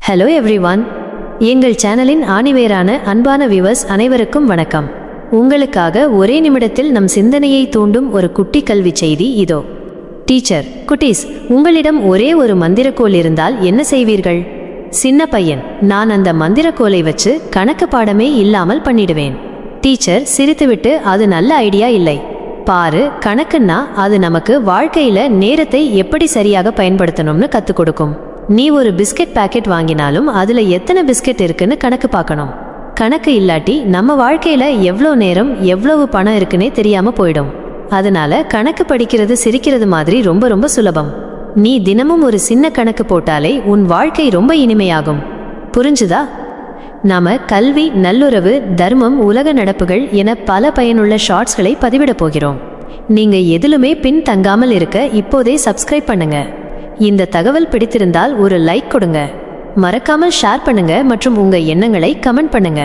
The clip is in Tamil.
ஹலோ எவ்ரிவான், எங்கள் சேனலின் ஆணிவேரான அன்பான வியூவர்ஸ் அனைவருக்கும் வணக்கம். உங்களுக்காக ஒரே நிமிடத்தில் நம் சிந்தனையை தூண்டும் ஒரு குட்டி கல்வி செய்தி இதோ. டீச்சர், குட்டீஸ், உங்களிடம் ஒரே ஒரு மந்திரக்கோல் இருந்தால் என்ன செய்வீர்கள்? சின்ன பையன்: நான் அந்த மந்திரக்கோலை வச்சு கணக்கு பாடமே இல்லாமல் பண்ணிடுவேன். டீச்சர் சிரித்துவிட்டு, அது நல்ல ஐடியா இல்லை. பாரு, கணக்குன்னா அது நமக்கு வாழ்க்கையில நேரத்தை எப்படி சரியாக பயன்படுத்தணும்னு கற்றுக் கொடுக்கும். நீ ஒரு பிஸ்கட் பாக்கெட் வாங்கினாலும் அதுல எத்தனை பிஸ்கட் இருக்குன்னு கணக்கு பார்க்கணும். கணக்கு இல்லாட்டி நம்ம வாழ்க்கையில எவ்வளோ நேரம் எவ்வளவு பணம் இருக்குன்னே தெரியாம போயிடும். அதனால கணக்கு படிக்கிறது சிரிக்கிறது மாதிரி ரொம்ப ரொம்ப சுலபம். நீ தினமும் ஒரு சின்ன கணக்கு போட்டாலே உன் வாழ்க்கை ரொம்ப இனிமையாகும். புரிஞ்சுதா? நாம கல்வி, நல்லுறவு, தர்மம், உலக நடப்புகள் என பல பயனுள்ள ஷார்ட்ஸ்களை பதிவிட போகிறோம். நீங்க எதிலுமே பின் தங்காமல் இருக்க இப்போதே சப்ஸ்கிரைப் பண்ணுங்க. இந்த தகவல் பிடித்திருந்தால் ஒரு லைக் கொடுங்க. மறக்காமல் ஷேர் பண்ணுங்க மற்றும் உங்க எண்ணங்களை கமெண்ட் பண்ணுங்க.